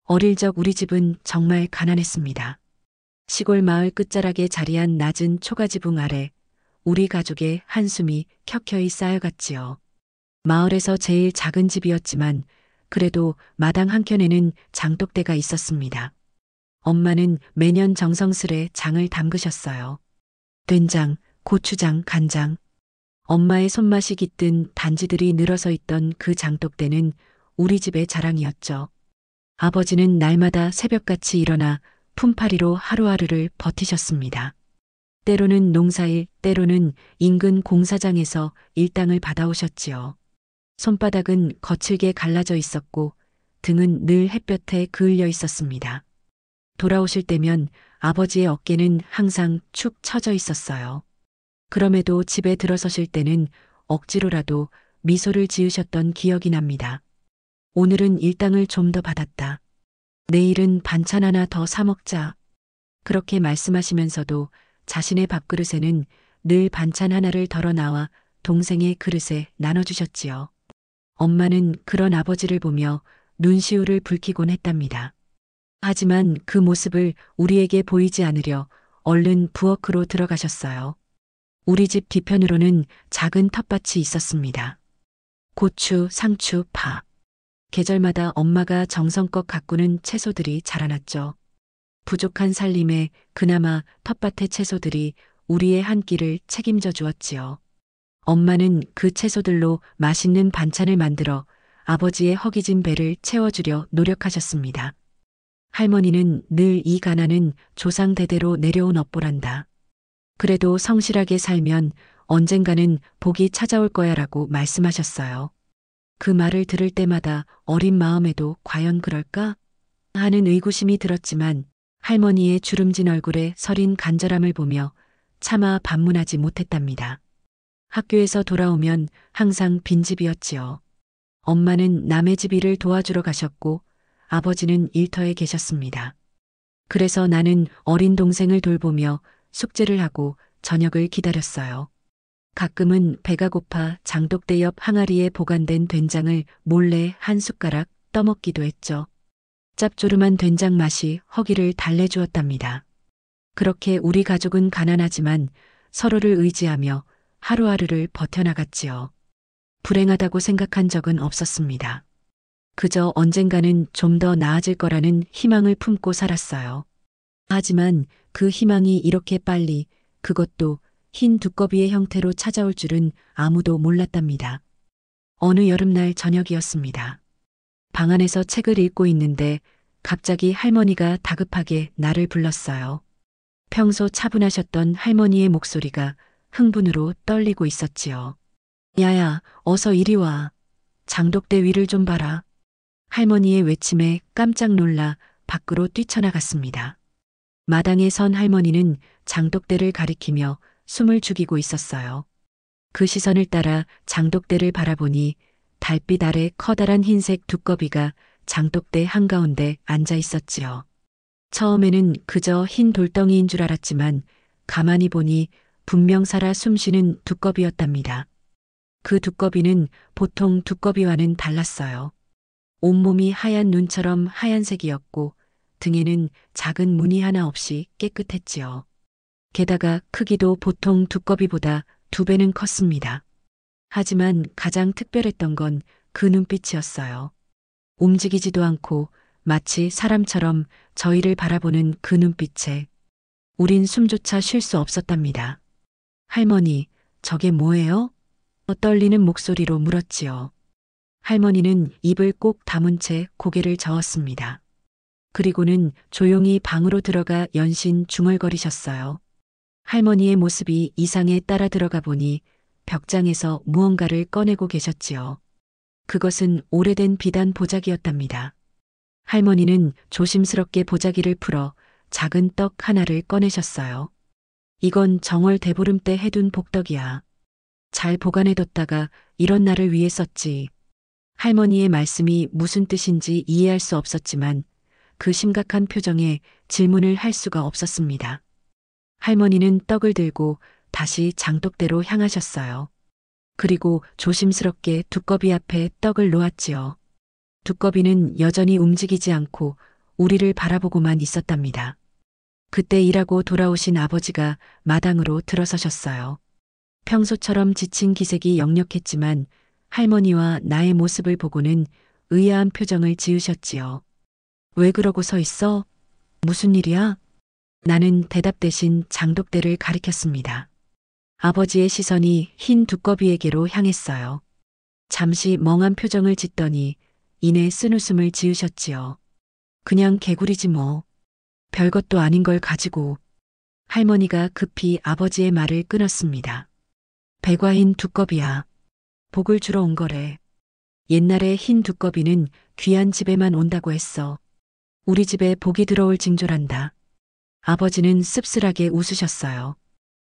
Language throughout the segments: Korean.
어릴 적 우리 집은 정말 가난했습니다. 시골 마을 끝자락에 자리한 낮은 초가지붕 아래 우리 가족의 한숨이 켜켜이 쌓여갔지요. 마을에서 제일 작은 집이었지만 그래도 마당 한켠에는 장독대가 있었습니다. 엄마는 매년 정성스레 장을 담그셨어요. 된장, 고추장, 간장. 엄마의 손맛이 깃든 단지들이 늘어서 있던 그 장독대는 우리 집의 자랑이었죠. 아버지는 날마다 새벽같이 일어나 품팔이로 하루하루를 버티셨습니다. 때로는 농사일, 때로는 인근 공사장에서 일당을 받아오셨지요. 손바닥은 거칠게 갈라져 있었고 등은 늘 햇볕에 그을려 있었습니다. 돌아오실 때면 아버지의 어깨는 항상 축 처져 있었어요. 그럼에도 집에 들어서실 때는 억지로라도 미소를 지으셨던 기억이 납니다. 오늘은 일당을 좀 더 받았다. 내일은 반찬 하나 더 사 먹자. 그렇게 말씀하시면서도 자신의 밥그릇에는 늘 반찬 하나를 덜어 나와 동생의 그릇에 나눠주셨지요. 엄마는 그런 아버지를 보며 눈시울을 붉히곤 했답니다. 하지만 그 모습을 우리에게 보이지 않으려 얼른 부엌으로 들어가셨어요. 우리 집 뒤편으로는 작은 텃밭이 있었습니다. 고추, 상추, 파. 계절마다 엄마가 정성껏 가꾸는 채소들이 자라났죠. 부족한 살림에 그나마 텃밭의 채소들이 우리의 한 끼를 책임져 주었지요. 엄마는 그 채소들로 맛있는 반찬을 만들어 아버지의 허기진 배를 채워주려 노력하셨습니다. 할머니는 늘 이 가난은 조상 대대로 내려온 업보란다. 그래도 성실하게 살면 언젠가는 복이 찾아올 거야라고 말씀하셨어요. 그 말을 들을 때마다 어린 마음에도 과연 그럴까? 하는 의구심이 들었지만 할머니의 주름진 얼굴에 서린 간절함을 보며 차마 반문하지 못했답니다. 학교에서 돌아오면 항상 빈집이었지요. 엄마는 남의 집 일을 도와주러 가셨고 아버지는 일터에 계셨습니다. 그래서 나는 어린 동생을 돌보며 숙제를 하고 저녁을 기다렸어요. 가끔은 배가 고파 장독대 옆 항아리에 보관된 된장을 몰래 한 숟가락 떠먹기도 했죠. 짭조름한 된장 맛이 허기를 달래주었답니다. 그렇게 우리 가족은 가난하지만 서로를 의지하며 하루하루를 버텨나갔지요. 불행하다고 생각한 적은 없었습니다. 그저 언젠가는 좀 더 나아질 거라는 희망을 품고 살았어요. 하지만 그 희망이 이렇게 빨리, 그것도 흰 두꺼비의 형태로 찾아올 줄은 아무도 몰랐답니다. 어느 여름날 저녁이었습니다. 방 안에서 책을 읽고 있는데 갑자기 할머니가 다급하게 나를 불렀어요. 평소 차분하셨던 할머니의 목소리가 흥분으로 떨리고 있었지요. 야야, 어서 이리 와. 장독대 위를 좀 봐라. 할머니의 외침에 깜짝 놀라 밖으로 뛰쳐나갔습니다. 마당에 선 할머니는 장독대를 가리키며 숨을 죽이고 있었어요. 그 시선을 따라 장독대를 바라보니 달빛 아래 커다란 흰색 두꺼비가 장독대 한가운데 앉아 있었지요. 처음에는 그저 흰 돌덩이인 줄 알았지만 가만히 보니 분명 살아 숨쉬는 두꺼비였답니다. 그 두꺼비는 보통 두꺼비와는 달랐어요. 온몸이 하얀 눈처럼 하얀색이었고 등에는 작은 무늬 하나 없이 깨끗했지요. 게다가 크기도 보통 두꺼비보다 2배는 컸습니다. 하지만 가장 특별했던 건 그 눈빛이었어요. 움직이지도 않고 마치 사람처럼 저희를 바라보는 그 눈빛에 우린 숨조차 쉴 수 없었답니다. 할머니, 저게 뭐예요? 떨리는 목소리로 물었지요. 할머니는 입을 꼭 다문 채 고개를 저었습니다. 그리고는 조용히 방으로 들어가 연신 중얼거리셨어요. 할머니의 모습이 이상에 따라 들어가 보니 벽장에서 무언가를 꺼내고 계셨지요. 그것은 오래된 비단 보자기였답니다. 할머니는 조심스럽게 보자기를 풀어 작은 떡 하나를 꺼내셨어요. 이건 정월 대보름 때 해둔 복덕이야. 잘 보관해뒀다가 이런 날을 위해 썼지. 할머니의 말씀이 무슨 뜻인지 이해할 수 없었지만 그 심각한 표정에 질문을 할 수가 없었습니다. 할머니는 떡을 들고 다시 장독대로 향하셨어요. 그리고 조심스럽게 두꺼비 앞에 떡을 놓았지요. 두꺼비는 여전히 움직이지 않고 우리를 바라보고만 있었답니다. 그때 일하고 돌아오신 아버지가 마당으로 들어서셨어요. 평소처럼 지친 기색이 역력했지만 할머니와 나의 모습을 보고는 의아한 표정을 지으셨지요. 왜 그러고 서 있어? 무슨 일이야? 나는 대답 대신 장독대를 가리켰습니다. 아버지의 시선이 흰 두꺼비에게로 향했어요. 잠시 멍한 표정을 짓더니 이내 쓴웃음을 지으셨지요. 그냥 개구리지 뭐. 별것도 아닌 걸 가지고. 할머니가 급히 아버지의 말을 끊었습니다. 배가 흰 두꺼비야. 복을 주러 온 거래. 옛날에 흰 두꺼비는 귀한 집에만 온다고 했어. 우리 집에 복이 들어올 징조란다. 아버지는 씁쓸하게 웃으셨어요.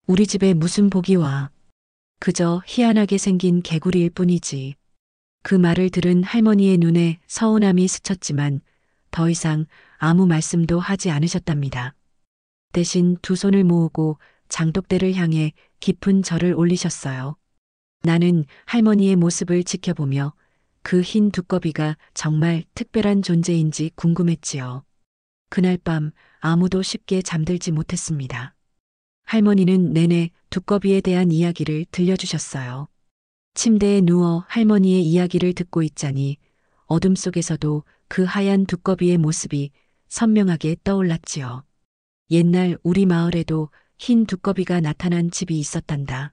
우리 집에 무슨 복이 와. 그저 희한하게 생긴 개구리일 뿐이지. 그 말을 들은 할머니의 눈에 서운함이 스쳤지만 더 이상 아무 말씀도 하지 않으셨답니다. 대신 두 손을 모으고 장독대를 향해 깊은 절을 올리셨어요. 나는 할머니의 모습을 지켜보며 그 흰 두꺼비가 정말 특별한 존재인지 궁금했지요. 그날 밤 아무도 쉽게 잠들지 못했습니다. 할머니는 내내 두꺼비에 대한 이야기를 들려주셨어요. 침대에 누워 할머니의 이야기를 듣고 있자니 어둠 속에서도 그 하얀 두꺼비의 모습이 선명하게 떠올랐지요. 옛날 우리 마을에도 흰 두꺼비가 나타난 집이 있었단다.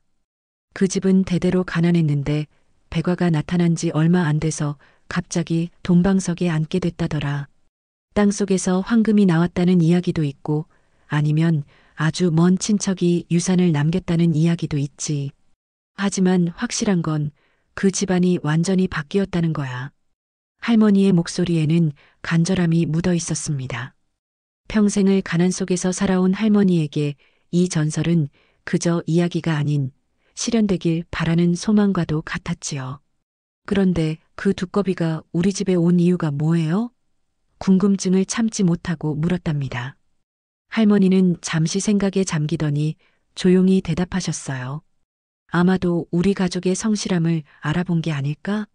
그 집은 대대로 가난했는데 백화가 나타난 지 얼마 안 돼서 갑자기 돈방석에 앉게 됐다더라. 땅속에서 황금이 나왔다는 이야기도 있고 아니면 아주 먼 친척이 유산을 남겼다는 이야기도 있지. 하지만 확실한 건 그 집안이 완전히 바뀌었다는 거야. 할머니의 목소리에는 간절함이 묻어 있었습니다. 평생을 가난 속에서 살아온 할머니에게 이 전설은 그저 이야기가 아닌 실현되길 바라는 소망과도 같았지요. 그런데 그 두꺼비가 우리 집에 온 이유가 뭐예요? 궁금증을 참지 못하고 물었답니다. 할머니는 잠시 생각에 잠기더니 조용히 대답하셨어요. 아마도 우리 가족의 성실함을 알아본 게 아닐까?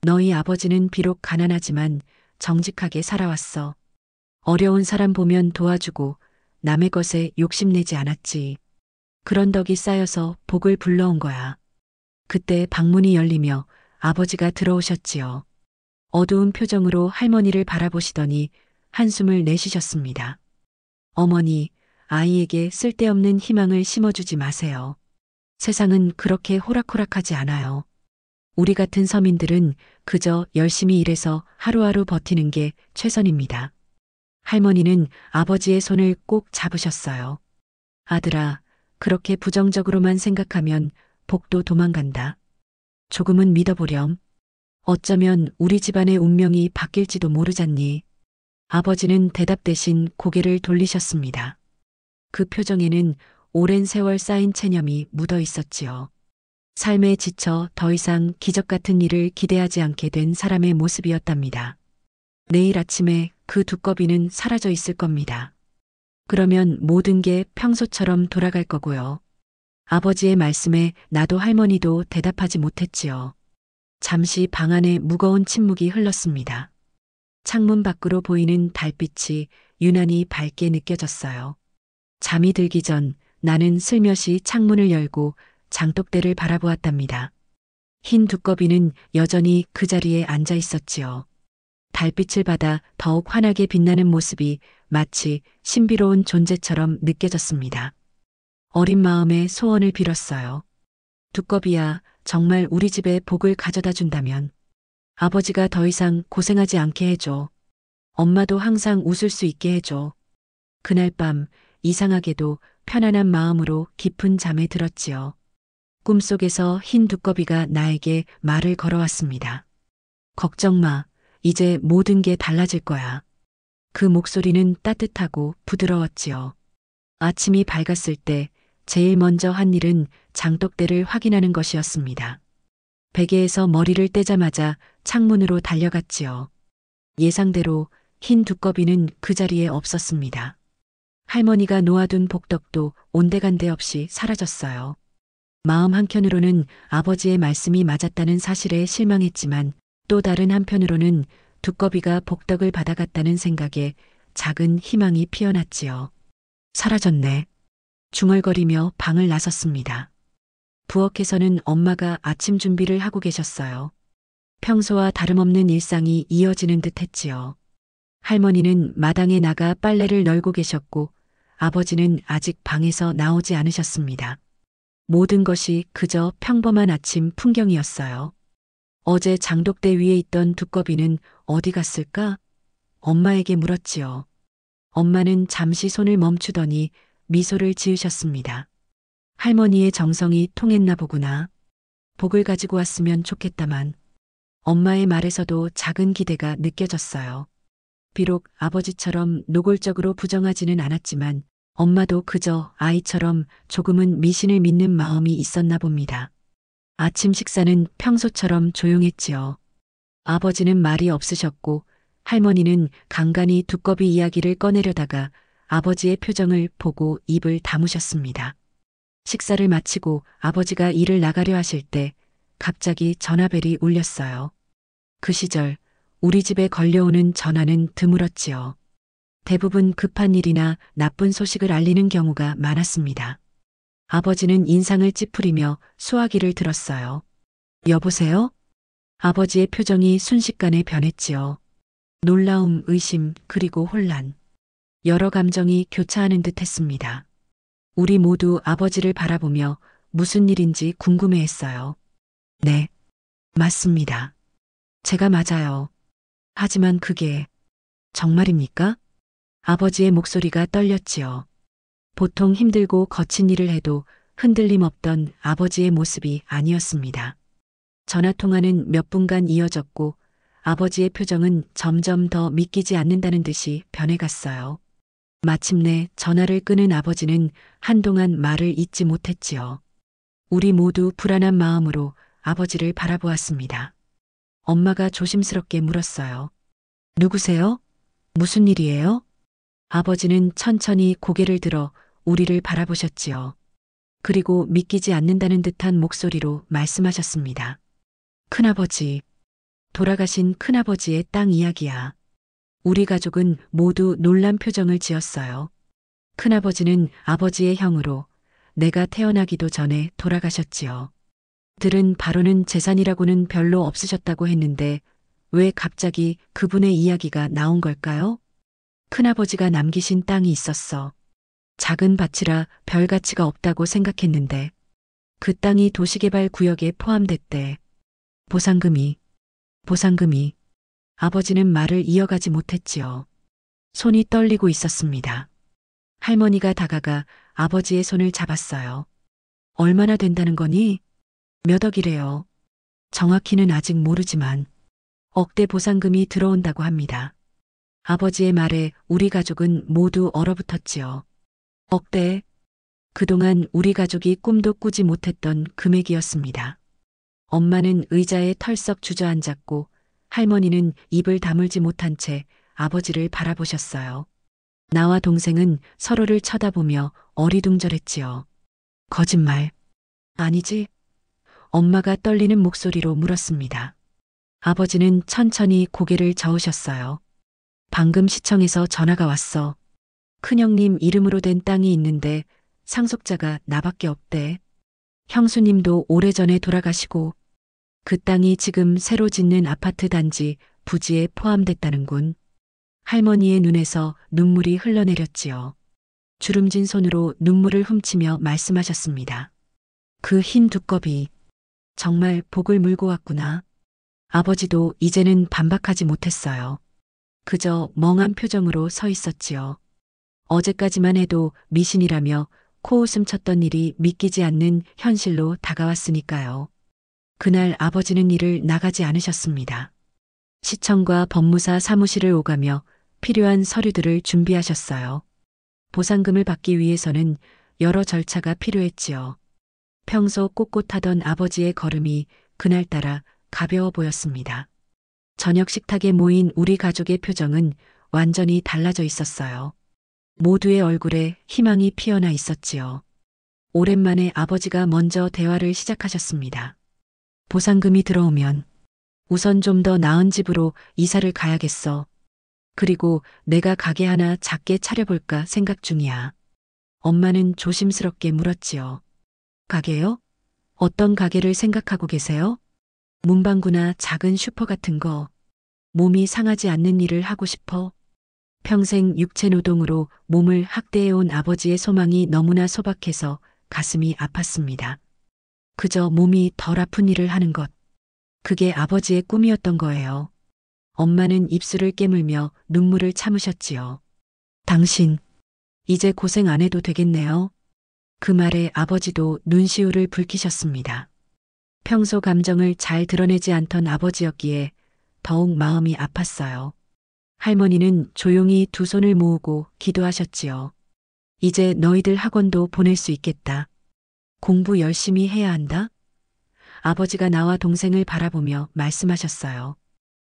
너희 아버지는 비록 가난하지만 정직하게 살아왔어. 어려운 사람 보면 도와주고 남의 것에 욕심내지 않았지. 그런 덕이 쌓여서 복을 불러온 거야. 그때 방문이 열리며 아버지가 들어오셨지요. 어두운 표정으로 할머니를 바라보시더니 한숨을 내쉬셨습니다. 어머니, 아이에게 쓸데없는 희망을 심어주지 마세요. 세상은 그렇게 호락호락하지 않아요. 우리 같은 서민들은 그저 열심히 일해서 하루하루 버티는 게 최선입니다. 할머니는 아버지의 손을 꼭 잡으셨어요. 아들아, 그렇게 부정적으로만 생각하면 복도 도망간다. 조금은 믿어보렴. 어쩌면 우리 집안의 운명이 바뀔지도 모르잖니. 아버지는 대답 대신 고개를 돌리셨습니다. 그 표정에는 오랜 세월 쌓인 체념이 묻어 있었지요. 삶에 지쳐 더 이상 기적 같은 일을 기대하지 않게 된 사람의 모습이었답니다. 내일 아침에 그 두꺼비는 사라져 있을 겁니다. 그러면 모든 게 평소처럼 돌아갈 거고요. 아버지의 말씀에 나도 할머니도 대답하지 못했지요. 잠시 방 안에 무거운 침묵이 흘렀습니다. 창문 밖으로 보이는 달빛이 유난히 밝게 느껴졌어요. 잠이 들기 전 나는 슬며시 창문을 열고 장독대를 바라보았답니다. 흰 두꺼비는 여전히 그 자리에 앉아 있었지요. 달빛을 받아 더욱 환하게 빛나는 모습이 마치 신비로운 존재처럼 느껴졌습니다. 어린 마음에 소원을 빌었어요. 두꺼비야, 정말 우리 집에 복을 가져다 준다면 아버지가 더 이상 고생하지 않게 해줘. 엄마도 항상 웃을 수 있게 해줘. 그날 밤 이상하게도 편안한 마음으로 깊은 잠에 들었지요. 꿈속에서 흰 두꺼비가 나에게 말을 걸어왔습니다. 걱정 마. 이제 모든 게 달라질 거야. 그 목소리는 따뜻하고 부드러웠지요. 아침이 밝았을 때 제일 먼저 한 일은 장독대를 확인하는 것이었습니다. 베개에서 머리를 떼자마자 창문으로 달려갔지요. 예상대로 흰 두꺼비는 그 자리에 없었습니다. 할머니가 놓아둔 복덕도 온데간데 없이 사라졌어요. 마음 한켠으로는 아버지의 말씀이 맞았다는 사실에 실망했지만 또 다른 한편으로는 두꺼비가 복덕을 받아갔다는 생각에 작은 희망이 피어났지요. 사라졌네. 중얼거리며 방을 나섰습니다. 부엌에서는 엄마가 아침 준비를 하고 계셨어요. 평소와 다름없는 일상이 이어지는 듯 했지요. 할머니는 마당에 나가 빨래를 널고 계셨고 아버지는 아직 방에서 나오지 않으셨습니다. 모든 것이 그저 평범한 아침 풍경이었어요. 어제 장독대 위에 있던 두꺼비는 어디 갔을까? 엄마에게 물었지요. 엄마는 잠시 손을 멈추더니 미소를 지으셨습니다. 할머니의 정성이 통했나 보구나. 복을 가지고 왔으면 좋겠다만. 엄마의 말에서도 작은 기대가 느껴졌어요. 비록 아버지처럼 노골적으로 부정하지는 않았지만 엄마도 그저 아이처럼 조금은 미신을 믿는 마음이 있었나 봅니다. 아침 식사는 평소처럼 조용했지요. 아버지는 말이 없으셨고 할머니는 간간히 두꺼비 이야기를 꺼내려다가 아버지의 표정을 보고 입을 다무셨습니다. 식사를 마치고 아버지가 일을 나가려 하실 때 갑자기 전화벨이 울렸어요. 그 시절 우리 집에 걸려오는 전화는 드물었지요. 대부분 급한 일이나 나쁜 소식을 알리는 경우가 많았습니다. 아버지는 인상을 찌푸리며 수화기를 들었어요. 여보세요? 아버지의 표정이 순식간에 변했지요. 놀라움, 의심, 그리고 혼란. 여러 감정이 교차하는 듯 했습니다. 우리 모두 아버지를 바라보며 무슨 일인지 궁금해했어요. 네, 맞습니다. 제가 맞아요. 하지만 그게 정말입니까? 아버지의 목소리가 떨렸지요. 보통 힘들고 거친 일을 해도 흔들림 없던 아버지의 모습이 아니었습니다. 전화통화는 몇 분간 이어졌고 아버지의 표정은 점점 더 믿기지 않는다는 듯이 변해갔어요. 마침내 전화를 끊은 아버지는 한동안 말을 잇지 못했지요. 우리 모두 불안한 마음으로 아버지를 바라보았습니다. 엄마가 조심스럽게 물었어요. 누구세요? 무슨 일이에요? 아버지는 천천히 고개를 들어 우리를 바라보셨지요. 그리고 믿기지 않는다는 듯한 목소리로 말씀하셨습니다. 큰아버지, 돌아가신 큰아버지의 땅 이야기야. 우리 가족은 모두 놀란 표정을 지었어요. 큰아버지는 아버지의 형으로 내가 태어나기도 전에 돌아가셨지요. 들은 바로는 재산이라고는 별로 없으셨다고 했는데 왜 갑자기 그분의 이야기가 나온 걸까요? 큰아버지가 남기신 땅이 있었어. 작은 밭이라 별 가치가 없다고 생각했는데 그 땅이 도시개발 구역에 포함됐대. 보상금이. 아버지는 말을 이어가지 못했지요. 손이 떨리고 있었습니다. 할머니가 다가가 아버지의 손을 잡았어요. 얼마나 된다는 거니? 몇 억이래요. 정확히는 아직 모르지만 억대 보상금이 들어온다고 합니다. 아버지의 말에 우리 가족은 모두 얼어붙었지요. 억대. 그동안 우리 가족이 꿈도 꾸지 못했던 금액이었습니다. 엄마는 의자에 털썩 주저앉았고 할머니는 입을 다물지 못한 채 아버지를 바라보셨어요. 나와 동생은 서로를 쳐다보며 어리둥절했지요. 거짓말. 아니지? 엄마가 떨리는 목소리로 물었습니다. 아버지는 천천히 고개를 저으셨어요. 방금 시청에서 전화가 왔어. 큰형님 이름으로 된 땅이 있는데 상속자가 나밖에 없대. 형수님도 오래전에 돌아가시고 그 땅이 지금 새로 짓는 아파트 단지 부지에 포함됐다는군. 할머니의 눈에서 눈물이 흘러내렸지요. 주름진 손으로 눈물을 훔치며 말씀하셨습니다. 그 흰 두꺼비. 정말 복을 물고 왔구나. 아버지도 이제는 반박하지 못했어요. 그저 멍한 표정으로 서 있었지요. 어제까지만 해도 미신이라며 코웃음 쳤던 일이 믿기지 않는 현실로 다가왔으니까요. 그날 아버지는 일을 나가지 않으셨습니다. 시청과 법무사 사무실을 오가며 필요한 서류들을 준비하셨어요. 보상금을 받기 위해서는 여러 절차가 필요했지요. 평소 꼿꼿하던 아버지의 걸음이 그날따라 가벼워 보였습니다. 저녁 식탁에 모인 우리 가족의 표정은 완전히 달라져 있었어요. 모두의 얼굴에 희망이 피어나 있었지요. 오랜만에 아버지가 먼저 대화를 시작하셨습니다. 보상금이 들어오면 우선 좀 더 나은 집으로 이사를 가야겠어. 그리고 내가 가게 하나 작게 차려볼까 생각 중이야. 엄마는 조심스럽게 물었지요. 가게요? 어떤 가게를 생각하고 계세요? 문방구나 작은 슈퍼 같은 거. 몸이 상하지 않는 일을 하고 싶어. 평생 육체 노동으로 몸을 학대해온 아버지의 소망이 너무나 소박해서 가슴이 아팠습니다. 그저 몸이 덜 아픈 일을 하는 것. 그게 아버지의 꿈이었던 거예요. 엄마는 입술을 깨물며 눈물을 참으셨지요. 당신, 이제 고생 안 해도 되겠네요. 그 말에 아버지도 눈시울을 붉히셨습니다. 평소 감정을 잘 드러내지 않던 아버지였기에 더욱 마음이 아팠어요. 할머니는 조용히 두 손을 모으고 기도하셨지요. 이제 너희들 학원도 보낼 수 있겠다. 공부 열심히 해야 한다. 아버지가 나와 동생을 바라보며 말씀하셨어요.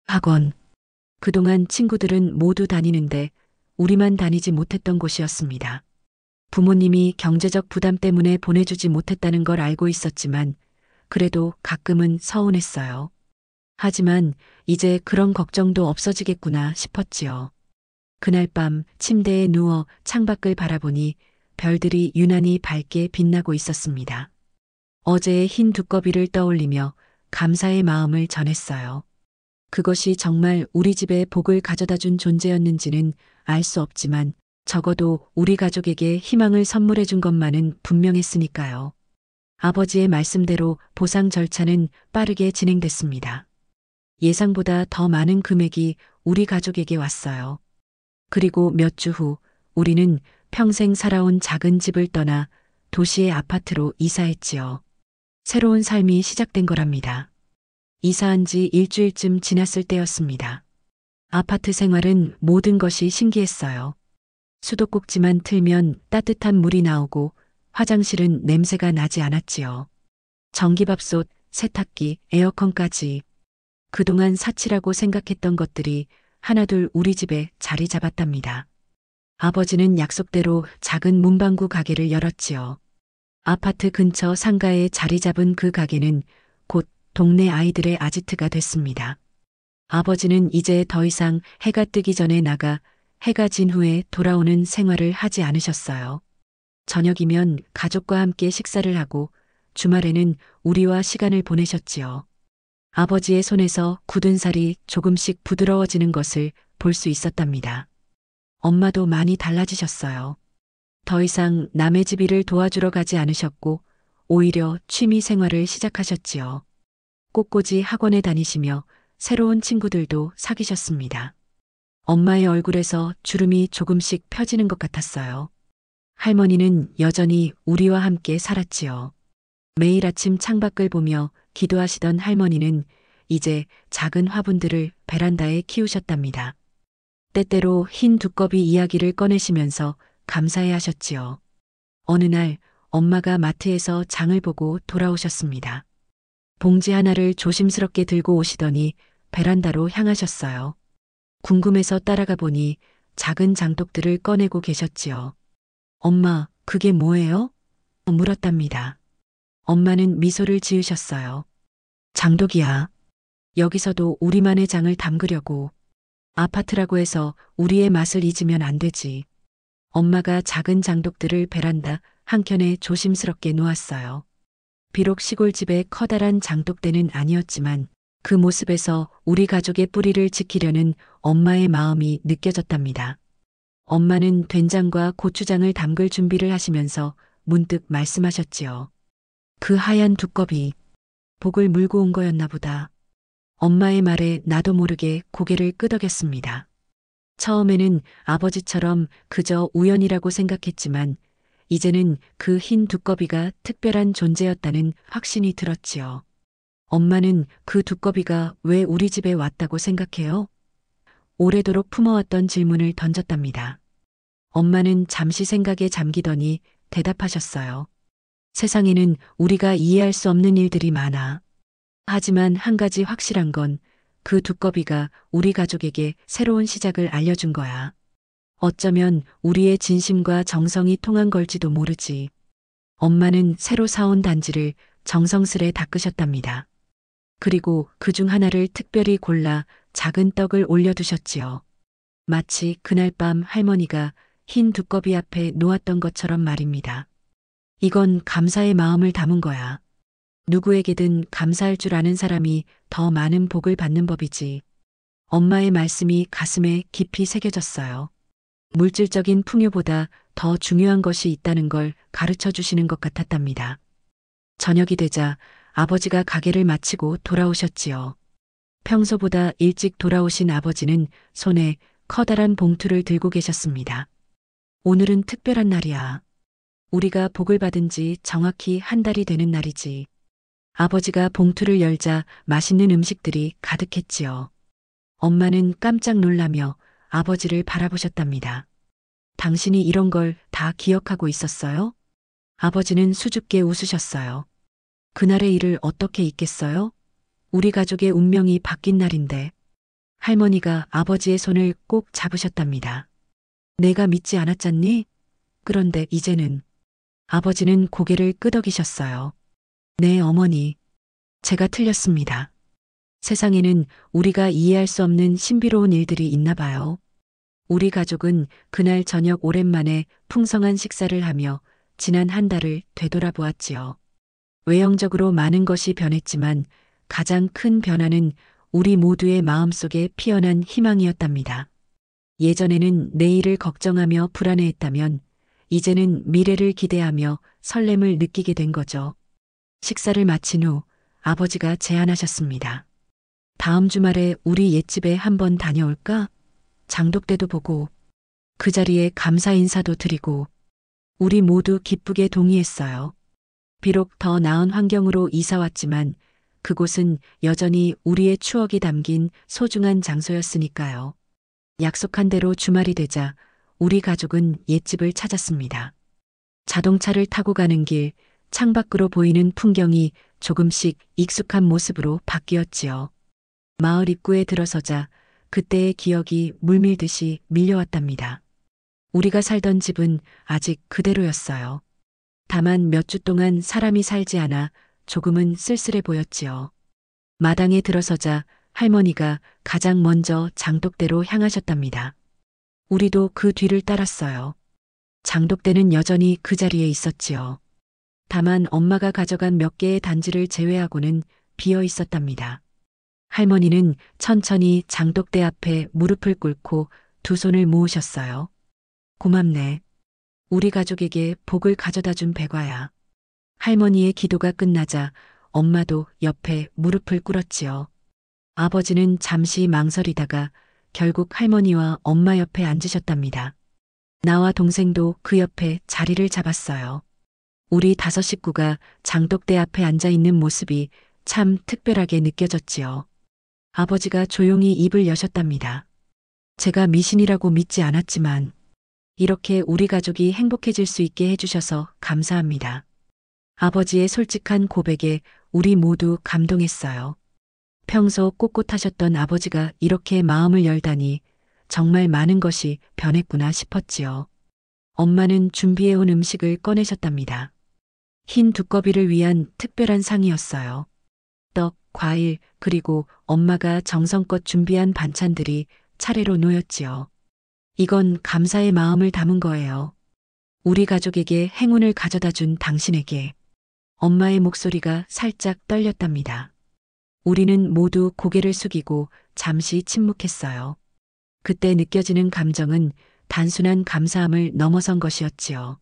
학원. 그동안 친구들은 모두 다니는데 우리만 다니지 못했던 곳이었습니다. 부모님이 경제적 부담 때문에 보내주지 못했다는 걸 알고 있었지만 그래도 가끔은 서운했어요. 하지만 이제 그런 걱정도 없어지겠구나 싶었지요. 그날 밤 침대에 누워 창밖을 바라보니 별들이 유난히 밝게 빛나고 있었습니다. 어제의 흰 두꺼비를 떠올리며 감사의 마음을 전했어요. 그것이 정말 우리 집에 복을 가져다 준 존재였는지는 알 수 없지만 적어도 우리 가족에게 희망을 선물해 준 것만은 분명했으니까요. 아버지의 말씀대로 보상 절차는 빠르게 진행됐습니다. 예상보다 더 많은 금액이 우리 가족에게 왔어요. 그리고 몇 주 후 우리는 평생 살아온 작은 집을 떠나 도시의 아파트로 이사했지요. 새로운 삶이 시작된 거랍니다. 이사한 지 일주일쯤 지났을 때였습니다. 아파트 생활은 모든 것이 신기했어요. 수도꼭지만 틀면 따뜻한 물이 나오고 화장실은 냄새가 나지 않았지요. 전기밥솥, 세탁기, 에어컨까지. 그동안 사치라고 생각했던 것들이 하나둘 우리 집에 자리 잡았답니다. 아버지는 약속대로 작은 문방구 가게를 열었지요. 아파트 근처 상가에 자리 잡은 그 가게는 곧 동네 아이들의 아지트가 됐습니다. 아버지는 이제 더 이상 해가 뜨기 전에 나가 해가 진 후에 돌아오는 생활을 하지 않으셨어요. 저녁이면 가족과 함께 식사를 하고 주말에는 우리와 시간을 보내셨지요. 아버지의 손에서 굳은 살이 조금씩 부드러워지는 것을 볼 수 있었답니다. 엄마도 많이 달라지셨어요. 더 이상 남의 집 일을 도와주러 가지 않으셨고 오히려 취미 생활을 시작하셨지요. 꽃꽂이 학원에 다니시며 새로운 친구들도 사귀셨습니다. 엄마의 얼굴에서 주름이 조금씩 펴지는 것 같았어요. 할머니는 여전히 우리와 함께 살았지요. 매일 아침 창밖을 보며 기도하시던 할머니는 이제 작은 화분들을 베란다에 키우셨답니다. 때때로 흰 두꺼비 이야기를 꺼내시면서 감사해 하셨지요. 어느 날 엄마가 마트에서 장을 보고 돌아오셨습니다. 봉지 하나를 조심스럽게 들고 오시더니 베란다로 향하셨어요. 궁금해서 따라가 보니 작은 장독들을 꺼내고 계셨지요. 엄마, 그게 뭐예요? 물었답니다. 엄마는 미소를 지으셨어요. 장독이야. 여기서도 우리만의 장을 담그려고. 아파트라고 해서 우리의 맛을 잊으면 안 되지. 엄마가 작은 장독들을 베란다 한켠에 조심스럽게 놓았어요. 비록 시골집의 커다란 장독대는 아니었지만 그 모습에서 우리 가족의 뿌리를 지키려는 엄마의 마음이 느껴졌답니다. 엄마는 된장과 고추장을 담글 준비를 하시면서 문득 말씀하셨지요. 그 하얀 두꺼비, 복을 물고 온 거였나 보다. 엄마의 말에 나도 모르게 고개를 끄덕였습니다. 처음에는 아버지처럼 그저 우연이라고 생각했지만 이제는 그 흰 두꺼비가 특별한 존재였다는 확신이 들었지요. 엄마는 그 두꺼비가 왜 우리 집에 왔다고 생각해요? 오래도록 품어왔던 질문을 던졌답니다. 엄마는 잠시 생각에 잠기더니 대답하셨어요. 세상에는 우리가 이해할 수 없는 일들이 많아. 하지만 한 가지 확실한 건 그 두꺼비가 우리 가족에게 새로운 시작을 알려준 거야. 어쩌면 우리의 진심과 정성이 통한 걸지도 모르지. 엄마는 새로 사온 단지를 정성스레 닦으셨답니다. 그리고 그 중 하나를 특별히 골라 작은 떡을 올려두셨지요. 마치 그날 밤 할머니가 흰 두꺼비 앞에 놓았던 것처럼 말입니다. 이건 감사의 마음을 담은 거야. 누구에게든 감사할 줄 아는 사람이 더 많은 복을 받는 법이지. 엄마의 말씀이 가슴에 깊이 새겨졌어요. 물질적인 풍요보다 더 중요한 것이 있다는 걸 가르쳐 주시는 것 같았답니다. 저녁이 되자 아버지가 가게를 마치고 돌아오셨지요. 평소보다 일찍 돌아오신 아버지는 손에 커다란 봉투를 들고 계셨습니다. 오늘은 특별한 날이야. 우리가 복을 받은 지 정확히 한 달이 되는 날이지. 아버지가 봉투를 열자 맛있는 음식들이 가득했지요. 엄마는 깜짝 놀라며 아버지를 바라보셨답니다. 당신이 이런 걸 다 기억하고 있었어요? 아버지는 수줍게 웃으셨어요. 그날의 일을 어떻게 잊겠어요? 우리 가족의 운명이 바뀐 날인데. 할머니가 아버지의 손을 꼭 잡으셨답니다. 내가 믿지 않았잖니? 그런데 이제는. 아버지는 고개를 끄덕이셨어요. 네, 어머니. 제가 틀렸습니다. 세상에는 우리가 이해할 수 없는 신비로운 일들이 있나 봐요. 우리 가족은 그날 저녁 오랜만에 풍성한 식사를 하며 지난 한 달을 되돌아보았지요. 외형적으로 많은 것이 변했지만 가장 큰 변화는 우리 모두의 마음속에 피어난 희망이었답니다. 예전에는 내일을 걱정하며 불안해했다면 이제는 미래를 기대하며 설렘을 느끼게 된 거죠. 식사를 마친 후 아버지가 제안하셨습니다. 다음 주말에 우리 옛집에 한번 다녀올까? 장독대도 보고 그 자리에 감사 인사도 드리고. 우리 모두 기쁘게 동의했어요. 비록 더 나은 환경으로 이사 왔지만 그곳은 여전히 우리의 추억이 담긴 소중한 장소였으니까요. 약속한 대로 주말이 되자 우리 가족은 옛집을 찾았습니다. 자동차를 타고 가는 길, 창밖으로 보이는 풍경이 조금씩 익숙한 모습으로 바뀌었지요. 마을 입구에 들어서자 그때의 기억이 물밀듯이 밀려왔답니다. 우리가 살던 집은 아직 그대로였어요. 다만 몇 주 동안 사람이 살지 않아 조금은 쓸쓸해 보였지요. 마당에 들어서자 할머니가 가장 먼저 장독대로 향하셨답니다. 우리도 그 뒤를 따랐어요. 장독대는 여전히 그 자리에 있었지요. 다만 엄마가 가져간 몇 개의 단지를 제외하고는 비어 있었답니다. 할머니는 천천히 장독대 앞에 무릎을 꿇고 두 손을 모으셨어요. 고맙네. 우리 가족에게 복을 가져다 준 백화야. 할머니의 기도가 끝나자 엄마도 옆에 무릎을 꿇었지요. 아버지는 잠시 망설이다가 결국 할머니와 엄마 옆에 앉으셨답니다. 나와 동생도 그 옆에 자리를 잡았어요. 우리 5 식구가 장독대 앞에 앉아 있는 모습이 참 특별하게 느껴졌지요. 아버지가 조용히 입을 여셨답니다. 제가 미신이라고 믿지 않았지만 이렇게 우리 가족이 행복해질 수 있게 해주셔서 감사합니다. 아버지의 솔직한 고백에 우리 모두 감동했어요. 평소 꼿꼿하셨던 아버지가 이렇게 마음을 열다니 정말 많은 것이 변했구나 싶었지요. 엄마는 준비해온 음식을 꺼내셨답니다. 흰 두꺼비를 위한 특별한 상이었어요. 떡, 과일, 그리고 엄마가 정성껏 준비한 반찬들이 차례로 놓였지요. 이건 감사의 마음을 담은 거예요. 우리 가족에게 행운을 가져다 준 당신에게. 엄마의 목소리가 살짝 떨렸답니다. 우리는 모두 고개를 숙이고 잠시 침묵했어요. 그때 느껴지는 감정은 단순한 감사함을 넘어선 것이었지요.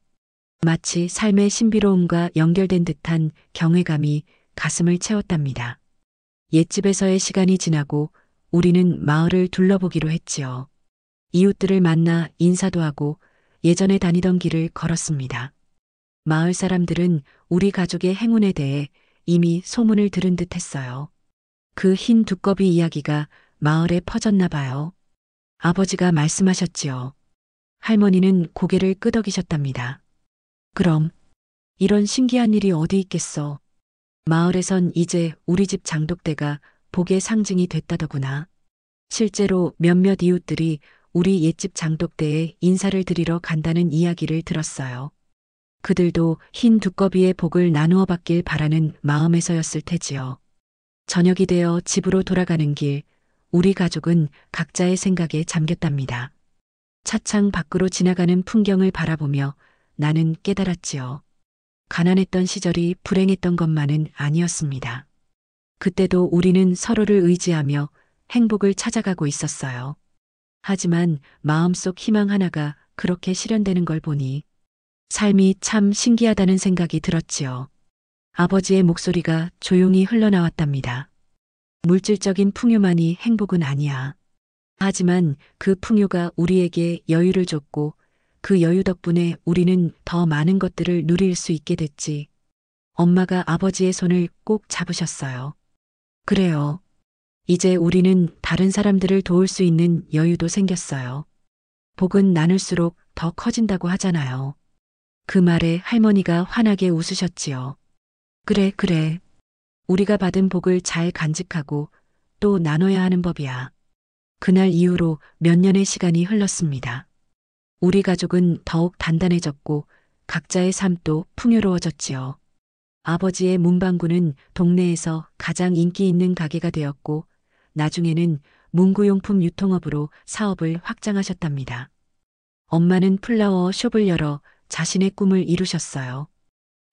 마치 삶의 신비로움과 연결된 듯한 경외감이 가슴을 채웠답니다. 옛집에서의 시간이 지나고 우리는 마을을 둘러보기로 했지요. 이웃들을 만나 인사도 하고 예전에 다니던 길을 걸었습니다. 마을 사람들은 우리 가족의 행운에 대해 이미 소문을 들은 듯 했어요. 그 흰 두꺼비 이야기가 마을에 퍼졌나 봐요. 아버지가 말씀하셨지요. 할머니는 고개를 끄덕이셨답니다. 그럼 이런 신기한 일이 어디 있겠어. 마을에선 이제 우리 집 장독대가 복의 상징이 됐다더구나. 실제로 몇몇 이웃들이 우리 옛집 장독대에 인사를 드리러 간다는 이야기를 들었어요. 그들도 흰 두꺼비의 복을 나누어 받길 바라는 마음에서였을 테지요. 저녁이 되어 집으로 돌아가는 길, 우리 가족은 각자의 생각에 잠겼답니다. 차창 밖으로 지나가는 풍경을 바라보며 나는 깨달았지요. 가난했던 시절이 불행했던 것만은 아니었습니다. 그때도 우리는 서로를 의지하며 행복을 찾아가고 있었어요. 하지만 마음속 희망 하나가 그렇게 실현되는 걸 보니 삶이 참 신기하다는 생각이 들었지요. 아버지의 목소리가 조용히 흘러나왔답니다. 물질적인 풍요만이 행복은 아니야. 하지만 그 풍요가 우리에게 여유를 줬고 그 여유 덕분에 우리는 더 많은 것들을 누릴 수 있게 됐지. 엄마가 아버지의 손을 꼭 잡으셨어요. 그래요. 이제 우리는 다른 사람들을 도울 수 있는 여유도 생겼어요. 복은 나눌수록 더 커진다고 하잖아요. 그 말에 할머니가 환하게 웃으셨지요. 그래, 그래. 우리가 받은 복을 잘 간직하고 또 나눠야 하는 법이야. 그날 이후로 몇 년의 시간이 흘렀습니다. 우리 가족은 더욱 단단해졌고 각자의 삶도 풍요로워졌지요. 아버지의 문방구는 동네에서 가장 인기 있는 가게가 되었고 나중에는 문구용품 유통업으로 사업을 확장하셨답니다. 엄마는 플라워 숍을 열어 자신의 꿈을 이루셨어요.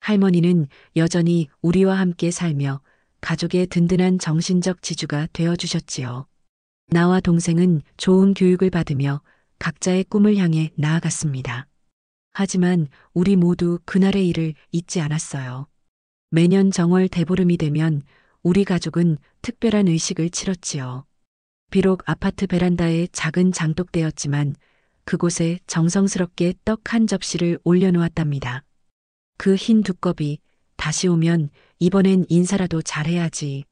할머니는 여전히 우리와 함께 살며 가족의 든든한 정신적 지주가 되어주셨지요. 나와 동생은 좋은 교육을 받으며 각자의 꿈을 향해 나아갔습니다. 하지만 우리 모두 그날의 일을 잊지 않았어요. 매년 정월 대보름이 되면 우리 가족은 특별한 의식을 치렀지요. 비록 아파트 베란다에 작은 장독대였지만 그곳에 정성스럽게 떡 한 접시를 올려놓았답니다. 그 흰 두꺼비, 다시 오면 이번엔 인사라도 잘해야지.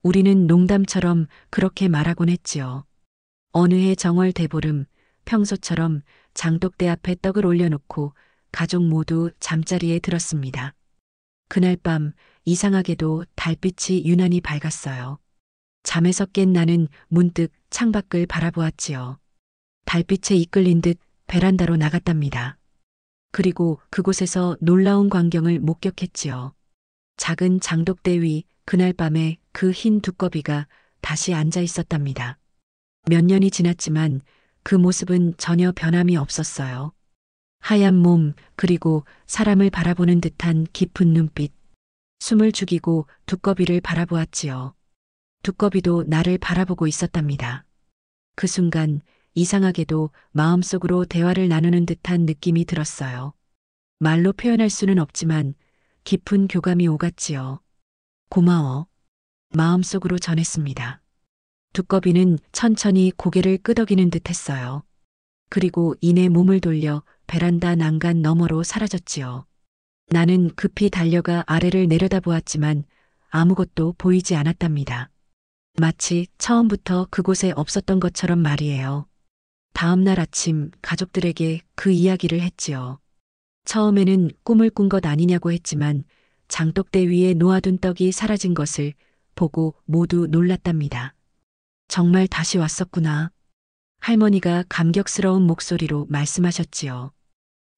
우리는 농담처럼 그렇게 말하곤 했지요. 어느 해 정월 대보름, 평소처럼 장독대 앞에 떡을 올려놓고 가족 모두 잠자리에 들었습니다. 그날 밤 이상하게도 달빛이 유난히 밝았어요. 잠에서 깬 나는 문득 창밖을 바라보았지요. 달빛에 이끌린 듯 베란다로 나갔답니다. 그리고 그곳에서 놀라운 광경을 목격했지요. 작은 장독대 위 그날 밤에 그 흰 두꺼비가 다시 앉아 있었답니다. 몇 년이 지났지만 그 모습은 전혀 변함이 없었어요. 하얀 몸, 그리고 사람을 바라보는 듯한 깊은 눈빛. 숨을 죽이고 두꺼비를 바라보았지요. 두꺼비도 나를 바라보고 있었답니다. 그 순간 이상하게도 마음속으로 대화를 나누는 듯한 느낌이 들었어요. 말로 표현할 수는 없지만 깊은 교감이 오갔지요. 고마워. 마음속으로 전했습니다. 두꺼비는 천천히 고개를 끄덕이는 듯 했어요. 그리고 이내 몸을 돌려 베란다 난간 너머로 사라졌지요. 나는 급히 달려가 아래를 내려다보았지만 아무것도 보이지 않았답니다. 마치 처음부터 그곳에 없었던 것처럼 말이에요. 다음 날 아침 가족들에게 그 이야기를 했지요. 처음에는 꿈을 꾼 것 아니냐고 했지만 장독대 위에 놓아둔 떡이 사라진 것을 보고 모두 놀랐답니다. 정말 다시 왔었구나. 할머니가 감격스러운 목소리로 말씀하셨지요.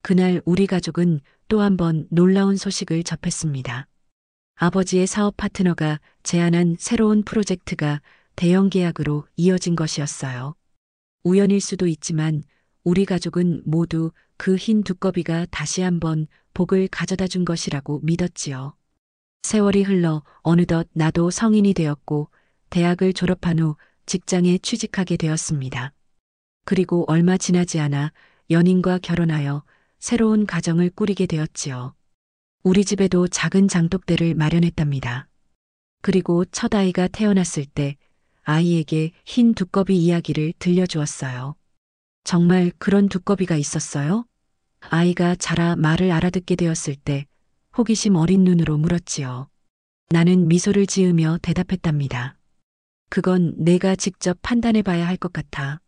그날 우리 가족은 또 한 번 놀라운 소식을 접했습니다. 아버지의 사업 파트너가 제안한 새로운 프로젝트가 대형 계약으로 이어진 것이었어요. 우연일 수도 있지만 우리 가족은 모두 그 흰 두꺼비가 다시 한번 복을 가져다 준 것이라고 믿었지요. 세월이 흘러 어느덧 나도 성인이 되었고 대학을 졸업한 후 직장에 취직하게 되었습니다. 그리고 얼마 지나지 않아 연인과 결혼하여 새로운 가정을 꾸리게 되었지요. 우리 집에도 작은 장독대를 마련했답니다. 그리고 첫 아이가 태어났을 때 아이에게 흰 두꺼비 이야기를 들려주었어요. 정말 그런 두꺼비가 있었어요? 아이가 자라 말을 알아듣게 되었을 때 호기심 어린 눈으로 물었지요. 나는 미소를 지으며 대답했답니다. 그건 내가 직접 판단해 봐야 할 것 같아.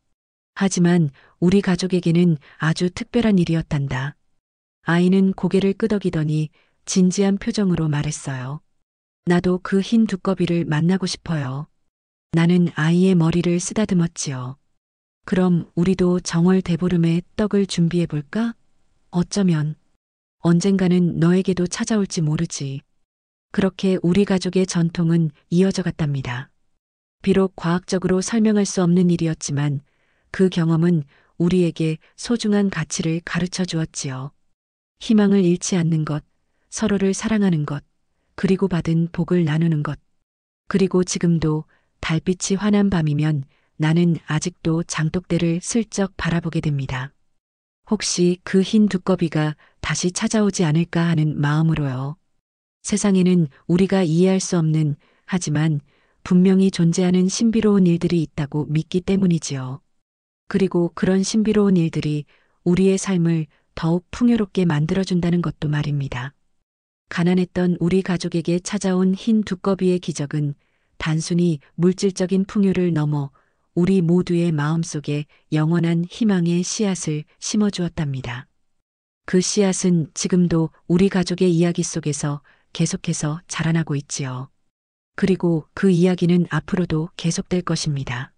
하지만 우리 가족에게는 아주 특별한 일이었단다. 아이는 고개를 끄덕이더니 진지한 표정으로 말했어요. 나도 그 흰 두꺼비를 만나고 싶어요. 나는 아이의 머리를 쓰다듬었지요. 그럼 우리도 정월 대보름에 떡을 준비해 볼까? 어쩌면 언젠가는 너에게도 찾아올지 모르지. 그렇게 우리 가족의 전통은 이어져 갔답니다. 비록 과학적으로 설명할 수 없는 일이었지만 그 경험은 우리에게 소중한 가치를 가르쳐 주었지요. 희망을 잃지 않는 것, 서로를 사랑하는 것, 그리고 받은 복을 나누는 것. 그리고 지금도 달빛이 환한 밤이면 나는 아직도 장독대를 슬쩍 바라보게 됩니다. 혹시 그 흰 두꺼비가 다시 찾아오지 않을까 하는 마음으로요. 세상에는 우리가 이해할 수 없는, 하지만 분명히 존재하는 신비로운 일들이 있다고 믿기 때문이지요. 그리고 그런 신비로운 일들이 우리의 삶을 더욱 풍요롭게 만들어준다는 것도 말입니다. 가난했던 우리 가족에게 찾아온 흰 두꺼비의 기적은 단순히 물질적인 풍요를 넘어 우리 모두의 마음속에 영원한 희망의 씨앗을 심어주었답니다. 그 씨앗은 지금도 우리 가족의 이야기 속에서 계속해서 자라나고 있지요. 그리고 그 이야기는 앞으로도 계속될 것입니다.